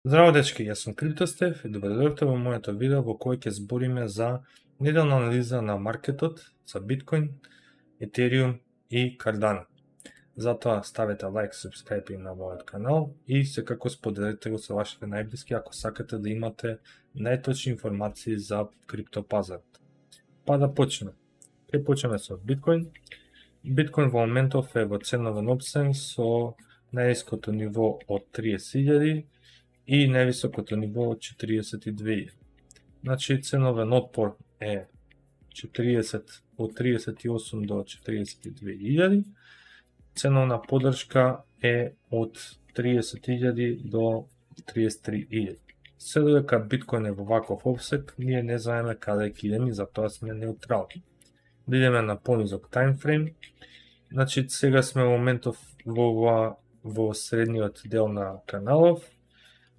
Здраво дечки, јас сум Криптостеф и добредојавте во моето видео во кој ќе збориме за неделна анализа на маркетот за Биткоин, Етериум и Cardano. Затоа ставете лайк, субскрајб на мојот канал и секако споделете го со вашите најблиски ако сакате да имате најточни информации за криптопазарот. Па да почнеме. Ќе почнеме со Биткоин. Биткоин во моментов е во ценовен обсен со најниското ниво од 30.000 и највисокото ниво од 42.000. Значи ценовен отпор е 40 од 38 до 42.000. Ценовна поддршка е од 30.000 до 33.000. Се додека Биткоин е во ваков обсек, ние не знаеме каде ќе идеме и затоа сме неутрални. Да идеме на понизок таймфрейм. Значи сега сме во моментов во средниот дел на каналов,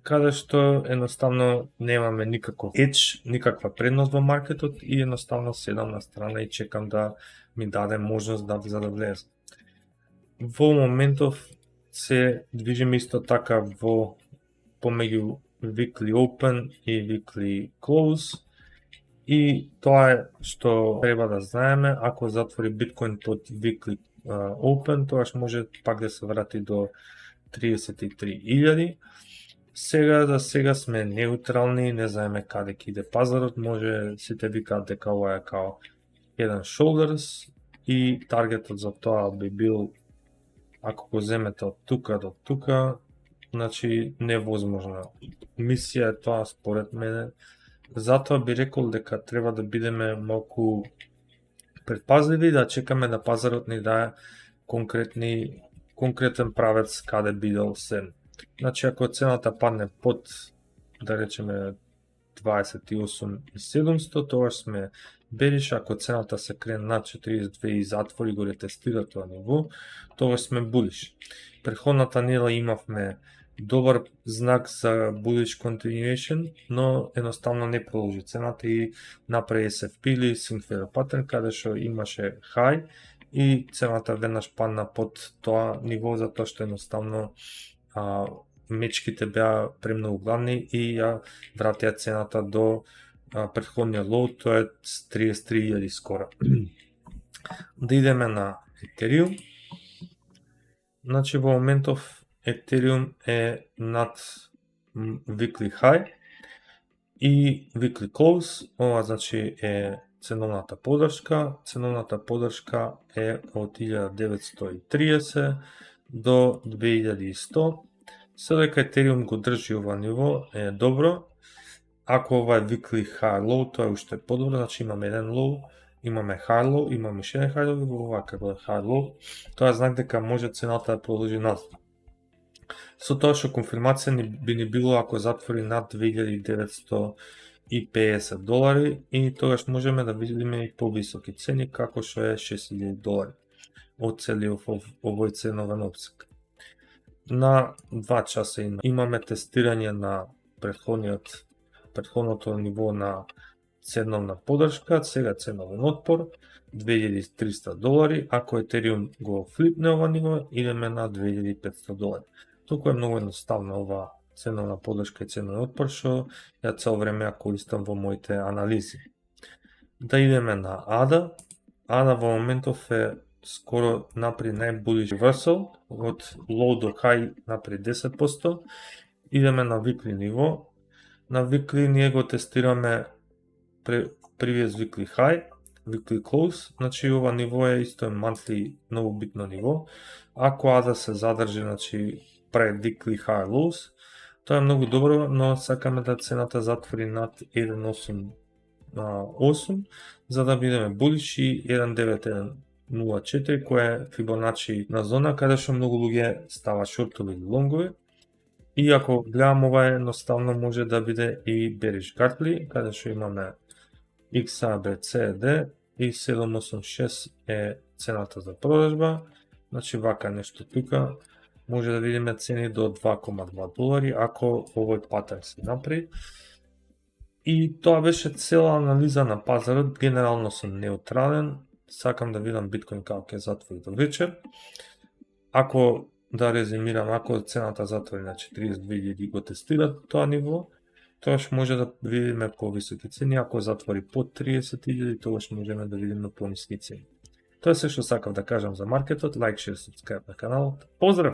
каде што едноставно немаме никаков едж, никаква предност во маркетот и едноставно седам на страна и чекам да ми даде можност за да влезам. Во моментов се движиме исто така во помеѓу weekly open и weekly close и тоа е што треба да знаеме. Ако затвори Биткоин под weekly open, тогаш може пак да се врати до 33.000. За сега сме неутрални, не знаеме каде ќе иде пазарот, може сите викаат дека ова е као еден shoulders и таргетот за тоа би бил, ако го земете од тука до тука, значи невозможна мисија е тоа според мене. Затоа би рекол дека треба да бидеме малку предпазливи, да чекаме да пазарот ни даде конкретен правец каде бидел се. Значи, ако цената падне под, да речеме, 28.700, тогаш сме бериш. Ако цената се крене над 42 и затвори го ретестира тоа ниво, тогаш сме булиш. Претходната недела имавме добар знак за bullish continuation, но едноставно не продолжи цената и направи се впили Sinclair pattern, каде што имаше high и цената веднаш падна под тоа ниво, затоа што едноставно мечките беа премногу главни и ја вратија цената до претходниот лоу, тоа е 33.000 скоро. Да идеме на Етериум. Значи во моментов Етериум е над weekly high и weekly close, ова значи е ценовната поддршка. Ценовната поддршка е од 1930 до 2100. Се дека Етериум го држи ова ниво е добро. Ако ова е weekly high low, тоа е уште подобро, значи имаме еден low, имаме high low, имаме уште еден high low и ова како е high low, тоа е знак дека може цената да продолжи назад. Со тоа што конфирмација би ни било ако затвори над 2950 долари и тогаш можеме да видиме и повисоки цени како што е 6000 долари од целиот овој ценовен обсек. На 2 часа имаме тестирање на претходното ниво на ценовна поддршка, сега ценовен отпор 2300 долари, ако Етериум го флипне ова ниво, идеме на 2500 долари. Толку е многу едноставно ова ценовна поддршка и ценовен отпор, што ја цел време ја користам во моите анализи. Да идеме на ADA. ADA во моментов е скоро напри најбулиш reversal, од low до high напри 10%. Идеме на weekly ниво. На weekly ние го тестираме previous weekly high, weekly close, значи ова ниво е исто monthly многу битно ниво. Ако ADA се задржи, значи прави weekly high lows, тоа е многу добро, но сакаме да цената затвори над 1.808, за да бидеме булиш и 1.9104, која е Фибоначи на зона каде што многу луѓе става шортови или лонгови. И ако гледам ова едноставно може да биде и bearish Gartley, каде што имаме XABCD и 786 е цената за продажба. Значи вака нешто тука. Може да видиме цени до 2.2 долари ако овој паттерн се направи. И тоа беше цела анализа на пазарот. Генерално сум неутрален. Сакам да видам Биткоин како ќе затвори до вечер. Ако да резимирам, ако цената затвори на 42.000 го тестира тоа ниво, тогаш може да видиме повисоки цени, ако затвори под 30.000, тогаш можеме да видиме пониски цени. Тоа е се што сакав да кажам за маркетот, лайк, шер, субскрайб на каналот. Поздрав!